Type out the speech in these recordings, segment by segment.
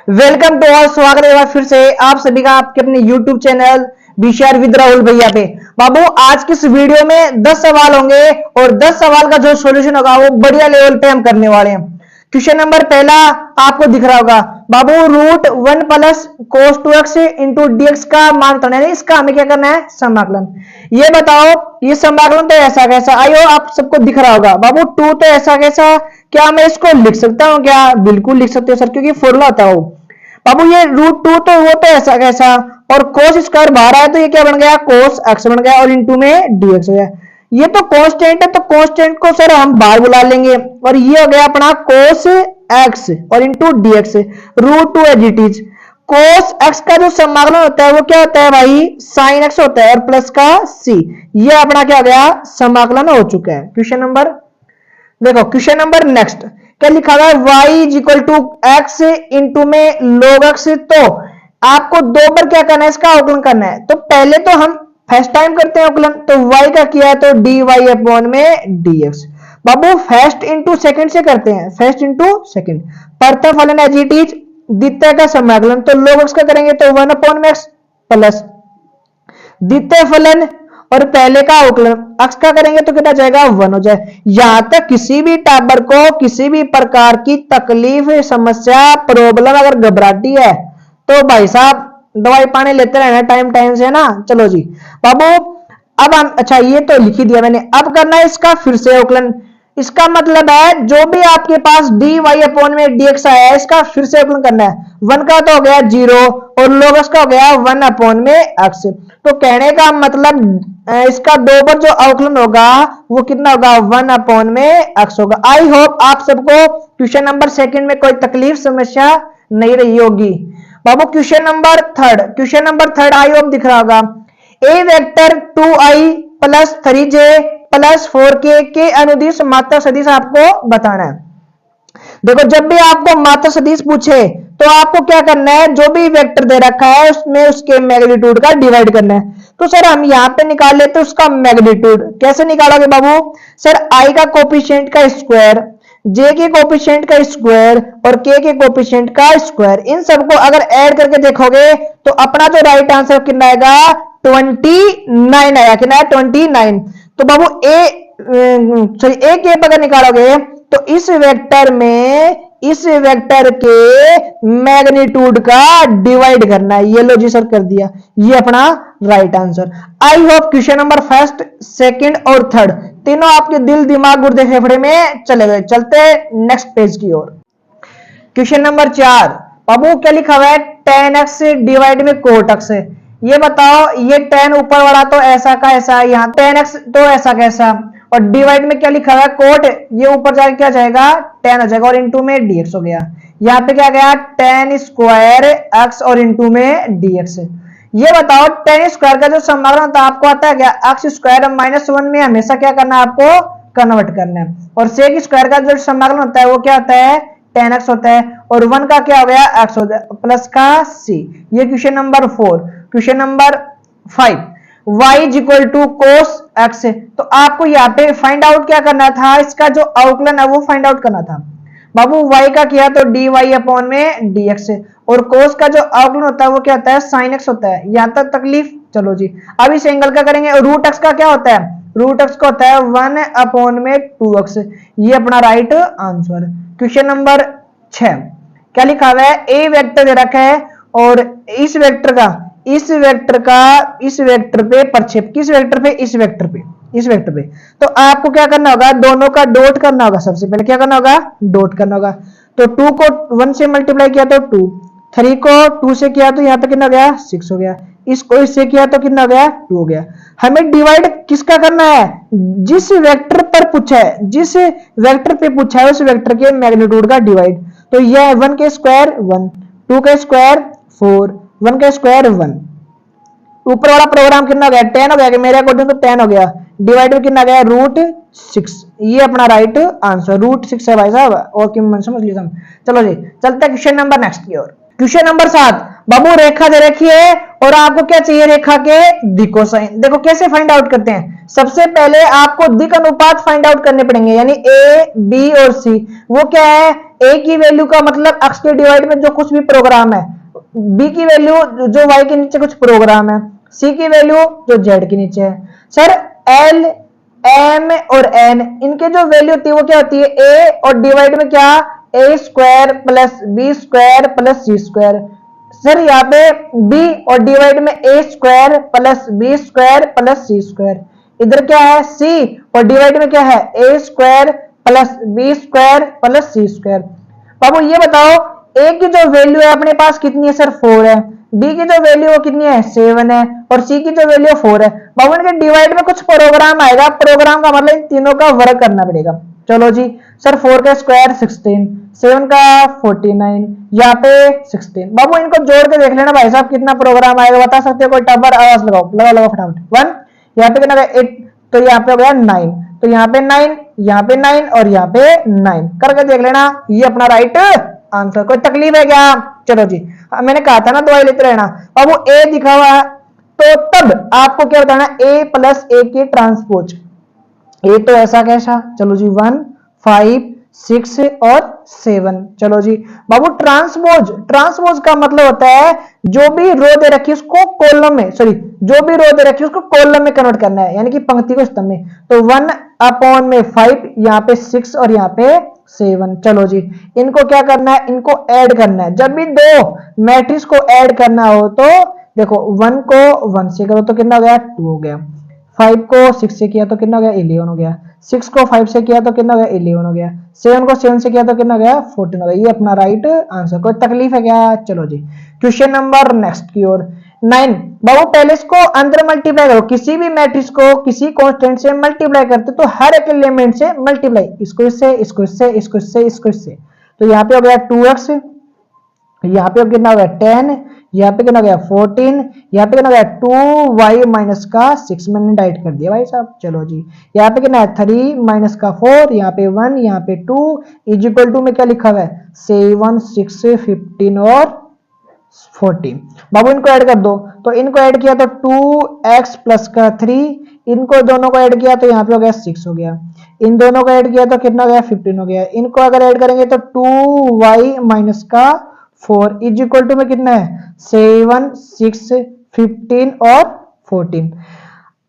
Welcome to all. स्वागत है फिर से आप सभी का आपके अपने YouTube channel BCR with Rahul भैया पे। बाबू आज की इस वीडियो में 10 सवाल होंगे और 10 सवाल का जो सॉल्यूशन होगा वो बढ़िया लेवल पे हम करने वाले हैं। क्वेश्चन नंबर पहला आपको दिख रहा होगा बाबू, root 1 plus cos 2x into dx का मान तोड़ना है। इसका हमें क्या करना है? समाकलन। ये बताओ ये समाकलन तो ऐसा कैसा? आइयो आप सबको दिख रहा होगा बाबू 2 तो ऐसा कैसा, क्या मैं इसको लिख सकता हूँ? क्या बिल्कुल लिख सकते हो सर, क्योंकि फॉर्मूला होता है वो। बाबू ये रूट 2 तो वो तो ऐसा कैसा, और कोस स्क्वायर बाहर आया तो ये क्या बन गया? कोस एक्स बन गया और इंटू में डीएक्स हो गया। ये तो कांस्टेंट है तो कांस्टेंट को सर हम बाहर बुला लेंगे और ये हो गया अपना कोस एक्स और into dx. Root 2 as it is. Cos x का जो समाकलन होता है वो क्या होता है भाई? साइन एक्स होता है और प्लस का सी। ये अपना क्या हो गया? समाकलन हो चुका है। क्वेश्चन नंबर देखो, क्वेश्चन नंबर नेक्स्ट क्या लिखा हुआ है? y is equal to x into में log x। तो आपको दो पर क्या करना है? इसका अवकलन करना है। तो पहले तो हम फर्स्ट टाइम करते हैं अवकलन, तो y का किया है तो dy अपॉन में dx। बाबू फर्स्ट इंटू सेकंड से करते हैं, फर्स्ट इंटू सेकंड। प्रथम फलन एज इट इज, द्वितीय का समाकलन तो log x का करेंगे तो 1 अपॉन में x प्लस द्वितीय फलन और पहले का अवकलन x का करेंगे तो कितना जाएगा? 1 हो जाए। यहां तक किसी भी टाबर को किसी भी प्रकार की तकलीफ, समस्या, प्रॉब्लम अगर घबराती है तो भाई साहब दवाई पानी लेते रहना टाइम टाइम से ना। चलो जी बाबू, अब हम अच्छा ये तो लिख ही दिया मैंने, अब करना है इसका फिर से अवकलन। इसका मतलब है जो भी आपके पास dy अपॉन में dx आया है इसका फिर से अवकलन करना है। 1 का तो हो गया 0 और log x का हो गया 1 अपॉन में x। तो कहने का मतलब इसका दो बार जो अवकलन होगा वो कितना होगा? 1 अपॉन में x होगा। आई होप आप सबको क्वेश्चन नंबर सेकंड में कोई तकलीफ समस्या नहीं रही होगी। बाबू question number third I hope दिख रहा होगा। ए vector 2i plus 3j plus 4k के अनुदिश मात्रा सदिश आपको बताना है। देखो जब भी आपको मात्रा सदिश पूछे तो आपको क्या करना है? जो भी वेक्टर दे रखा है उसमें उसके मैग्नीट्यूड का डिवाइड करना है। तो सर हम यहां पे निकाल लेते हैं उसका मैग्नीट्यूड। कैसे निकालोगे बाबू? सर i का कोफिशिएंट का स्क्वायर, j के कोफिशिएंट का स्क्वायर और k के कोफिशिएंट का स्क्वायर, इन सबको अगर ऐड करके देखोगे तो अपना जो राइट आंसर कितना आएगा? 29 आया। कितना है? 29। तो बाबू ए के अगर निकालोगे तो इस वेक्टर के मैग्नीट्यूड का डिवाइड करना है। ये लो जी सर कर दिया, ये अपना right answer. I hope question number first, second और थर्ड तीनों आपके दिल, दिमाग, गुर्दे, फेफड़े में चले गए। चलते नेक्स्ट पेज की ओर। क्वेश्चन नंबर 4 बाबू क्या लिखा हुआ है? tan x डिवाइड में cot x। ये बताओ ये tan ऊपर वाला तो ऐसा का ऐसा, यहाँ tan x तो ऐसा कैसा, और डिवाइड में क्या लिखा हुआ है? कोट। ये ऊपर जाके क्या जाएगा? tan हो जाएगा और इंटू में dx हो गया। यहाँ पे क्या गया? tan स्क्वायर x और इंटू में dx। ये बताओ tan स्क्वायर का जो समाकलन होता है आपको आता है क्या? x स्क्वायर -1 में हमेशा क्या करना है? आपको कन्वर्ट करना है। और sec स्क्वायर का जो समाकलन होता है वो क्या होता है? tan x होता है और 1 का क्या हो गया? x हो गया प्लस का c। ये question number 4। Question number 5 y is equal to cos x। तो आपको यहाँ पे फाइंड आउट क्या करना था? इसका जो अवकलन है वो फाइंड आउट करना था। बाबू y का किया तो dy अपॉन में dx और कोस का जो अवकलन होता है वो क्या होता है? साइन x होता है। यहां तक तकलीफ? चलो जी अब इस एंगल का करेंगे। रूट x का क्या होता है? रूट x का होता है 1 अपॉन में 2x। ये अपना राइट आंसर। क्वेश्चन नंबर 6 क्या लिखा हुआ है? ए वेक्टर दे रखा है और इस वेक्टर पे प्रक्षेप, किस वेक्टर पे? इस वेक्टर पे। तो आपको क्या करना होगा? दोनों का डॉट करना होगा। सबसे पहले क्या करना होगा? डॉट करना होगा। तो 2 को 1 से मल्टीप्लाई किया तो 2, 3 को 2 से किया तो यहाँ पे कितना गया? 6 हो गया। इसको इससे किया तो कितना गया? 2 हो गया। हमें डिवाइड किसका करना है? जिस वेक्टर पर पूछा है, जिस वेक्टर पे पूछा है उस वेक्टर के मैग्नीट्यूड का डिवाइड। तो यह 1 के स्क्वायर 1, 2 के स्क्वायर 4, 1 का स्क्वायर 1। ऊपर वाला प्रोग्राम कितना हो गया? 10 हो गया। मेरे अकॉर्डिंग तो 10 हो गया। डिवाइड में कितना गया? √6। ये अपना राइट आंसर √6 है भाई साहब। और समझ लीजिए। चलो जी चलते हैं क्वेश्चन नंबर नेक्स्ट की ओर। क्वेश्चन नंबर 7 बाबू रेखा दे रखी है और आपको क्या चाहिए? रेखा के दिको साइन। देखो कैसे फाइंड आउट करते हैं। सबसे पहले आपको दिक अनुपात फाइंड आउट करने पड़ेंगे, यानी ए बी और सी। वो क्या है, ए की वैल्यू का मतलब अक्ष के डिवाइड में जो कुछ भी प्रोग्राम है, बी की वैल्यू जो वाई के नीचे कुछ प्रोग्राम है, सी की वैल्यू जो जेड के नीचे है। सर एल एम और एन इनके जो वैल्यू होती है वो क्या होती है, ए और डिवाइड में क्या, a square plus b square plus c square. Sir यहाँ पे b और डिवाइड में a square plus b square plus c square. इधर क्या है, c और डिवाइड में क्या है, a square plus b square plus c square. बाबू ये बताओ a की जो वैल्यू है अपने पास कितनी है, सर 4 है। b की जो वैल्यू है कितनी है, 7 है। और c की जो वैल्यू 4 है। बाबू इनके डिवाइड में कुछ प्रोग्राम आएगा, प्रोग्राम का मतलब इन तीनों का वर्क करना पड़ेगा। चलो जी सर 4 का स्क्वायर 16, 7 का 49, यहाँ पे 16। बाबू इनको जोड़ के देख लेना भाई साहब कितना प्रोग्राम आएगा, बता सकते हो कोई टबर, आवाज लगाओ, लगाओ फटाफट। 1, यहाँ पे कितना 8, तो यहाँ पे हो गया 9, तो यहाँ पे 9, यहाँ पे 9 और यहाँ पे 9 करके देख लेना, ये अपना राइट आंसर। कोई तकलीफ है क्या? चलो जी मैंने कहा था ना दवाई लेते रहना। बाबू ए दिखा हुआ है तो तब आपको क्या बताना, ए प्लस ए की ट्रांसपोज। ए तो ऐसा कैसा, चलो जी 1, 5, 6 और 7। चलो जी बाबू ट्रांसपोज, ट्रांसपोज का मतलब होता है जो भी रो दे रखी है उसको कॉलम में, सॉरी जो भी रो दे रखी है उसको कॉलम में कन्वर्ट करना है, यानी कि पंक्ति को स्तंभ में। तो 1/5, यहाँ पे 6 और यहाँ पे 7। चलो जी इनको क्या करना है, इनको ऐड करना है। जब भी दो मैट्रिक्स को ऐड करना हो तो देखो 1 को 1 से करो तो कितना हो गया, 2 हो गया। 5 को 6 से किया तो कितना हो गया, 11 हो गया। 6 को 5 से किया तो कितना हो गया, 11 हो गया। 7 को 7 से किया तो कितना हो गया, 14 हो गया। ये अपना राइट आंसर। कोई तकलीफ है क्या? चलो जी क्वेश्चन नंबर नेक्स्ट की ओर 9। बाबू पहले इसको अंदर मल्टीप्लाई करो, किसी भी मैट्रिक्स को किसी कांस्टेंट से मल्टीप्लाई करते तो हर एक एलिमेंट से मल्टीप्लाई, इसको इससे, इसको इससे, इसको इससे, इसको इससे। तो यहाँ पे हो गया 2x, यहाँ पे कितना हो गया 10, यहाँ पे कितना हो गया 14, यहाँ पे कितना हो गया 2y माइनस का 6। मैंने डाइट कर दिया भाई साहब। चलो जी यहाँ पे कितना है 3 माइनस का 4, यहाँ पे 1, यहाँ पे 2 इज इक्वल टू में क्या लिखा हुआ है 7, 6, 15 और 40। बाबू इनको ऐड कर दो, तो इनको ऐड किया तो 2x प्लस का 3, इनको दोनों को ऐड किया तो यहाँ पे हो गया 6 हो गया। इन दोनों को ऐड किया तो कितना हो गया 15 हो गया। इनको अगर ऐड करेंगे तो 2y माइनस का 4 इज इक्वल टू में कितना है 7, 6, 15 और 14।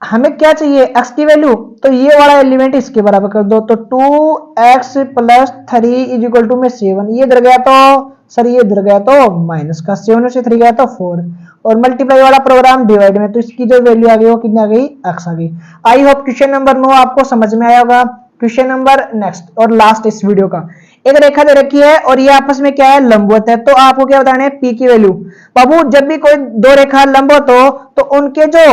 हमें क्या चाहिए, x की वैल्यू, तो ये वाला एलिमेंट इसके बराबर कर दो। तो 2x plus 3 is equal to में 7, ये इधर गया तो सर ये इधर गया तो माइनस का 7 से 3 गया तो 4, और मल्टीप्लाई वाला प्रोग्राम डिवाइड में, तो इसकी जो वैल्यू आ गई वो कितनी आ गई, x आ गई। आई होप क्वेश्चन नंबर 9 आपको समझ में आया होगा। क्वेश्चन नंबर नेक्स्ट और लास्ट इस वीडियो का, एक रेखा दे रखी है और ये आपस में क्या है, लंबवत है। तो आपको क्या बताना है, p की वैल्यू। बाबू जब भी कोई दो रेखा लंबवत हो तो उनके जो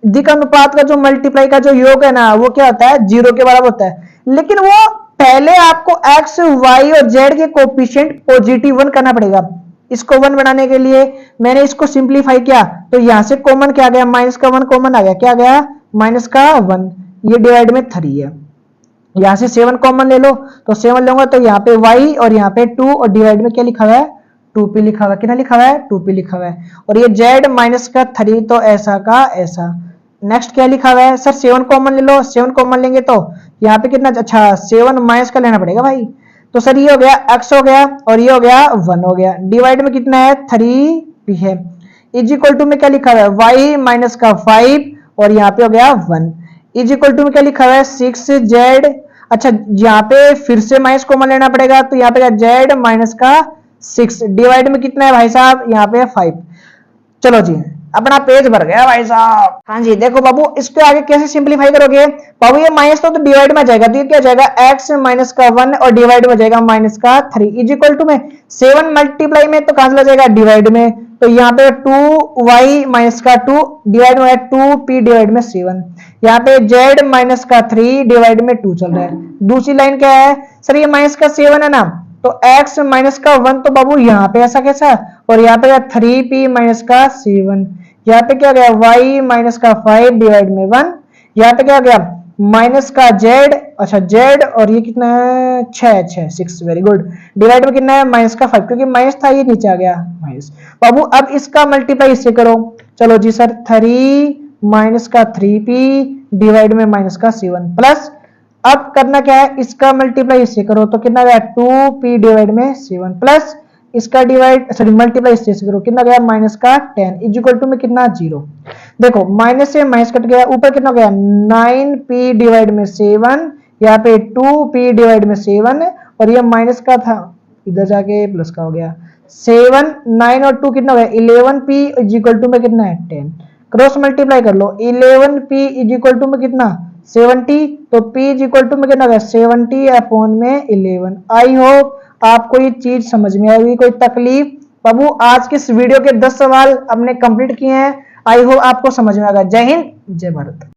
दिक अनुपात का जो मल्टीप्लाई का जो योग है ना वो क्या होता है, 0 के बराबर होता है। लेकिन वो पहले आपको x, y और z के कोएफिशिएंट पॉजिटिव 1 करना पड़ेगा। इसको 1 बनाने के लिए मैंने इसको सिंप्लीफाई किया तो यहां से कॉमन क्या गया, माइनस का 1 कॉमन आ गया, क्या गया माइनस का 1, ये डिवाइड में 3 है। यहां से 7 कॉमन ले लो, तो 7 लूंगा तो यहाँ पे y और यहाँ पे 2 और डिवाइड में क्या लिखा हुआ है 2p लिखा हुआ है। कितना लिखा हुआ है 2p लिखा हुआ है। और ये z माइनस का 3 तो ऐसा का ऐसा। नेक्स्ट क्या लिखा हुआ है सर 7 कॉमन ले लो, 7 कॉमन लेंगे तो यहाँ पे कितना, अच्छा 7 माइनस का लेना पड़ेगा भाई। तो सर ये हो गया x हो गया और ये हो गया 1 हो गया। डिवाइड में कितना है 3p है। इज इक्वल टू में क्या लिखा हुआ है y माइनस का 5 और यहाँ पे हो गया 1। इज इक्वल टू में क्या लिखा हुआ है 6z। अच्छा यहाँ पे फिर से माइनस कॉमन लेना पड़ेगा तो यहाँ पे z माइनस का 6। डिवाइड में कितना है भाई साहब, यहाँ पे 5। चलो जी अपना पेज भर गया भाई साहब। हाँ जी देखो बाबू इसके आगे कैसे सिंपलीफाई करोगे। बाबू ये माइनस तो डिवाइड में जाएगा, तो ये क्या जाएगा x माइनस का 1 और डिवाइड में जाएगा माइनस का 3 इज इक्वल टू में 7 मल्टीप्लाई में तो कहां चला जाएगा डिवाइड में। तो यहाँ पे 2y माइनस का 2 डिवाइड में 2p डिवाइड में 7। यहाँ पे z माइनस का 3 डिवाइड में 2 चल रहा है। दूसरी लाइन क्या है सर, ये माइनस का 7 है ना, तो x माइनस का 1 तो बाबू यहाँ पे ऐसा कैसा, और यहाँ पे 3p माइनस का 7। यहाँ पे क्या गया y माइनस का 5 डिवाइड में 1। यहाँ पे क्या गया माइनस का z, अच्छा z और ये कितना है 6, वेरी गुड। डिवाइड में कितना है माइनस का 5, क्योंकि माइनस था ये नीचे आ गया माइनस। बाबू अब इसका मल्टीप्लाई इससे करो। चलो जी सर 3 माइनस का 3p डिवाइड में माइनस का 7 प्लस, अब करना क्या है, इसका मल्टीप्लाई इससे करो तो कितना गया 2p डिवाइड में 7 प्लस इसका डिवाइड सॉरी मल्टीप्लाई इससे करो कितना गया माइनस का 10 इज इक्वल टू में कितना 0। देखो माइनस से माइनस कट गया, ऊपर कितना गया 9p डिवाइड में 7, यहाँ पे 2p डिवाइड में 7 और ये माइनस का था इधर जाके प्लस का हो गया 7, 9 और 2 कितना हो गया 11p इज इक्वल टू में कितना है 10। क्रॉस मल्टीप्लाई कर लो 11p इज इक्वल टू में कितना 70, तो p इज इक्वल टू में कितना हो गया 70 अपॉन में 11। आई होप आपको ये चीज समझ में आएगी, कोई तकलीफ बाबू। आज के इस वीडियो के 10 सवाल हमने कंप्लीट किए हैं, आई होप आपको समझ में आएगा। जय हिंद जय भारत।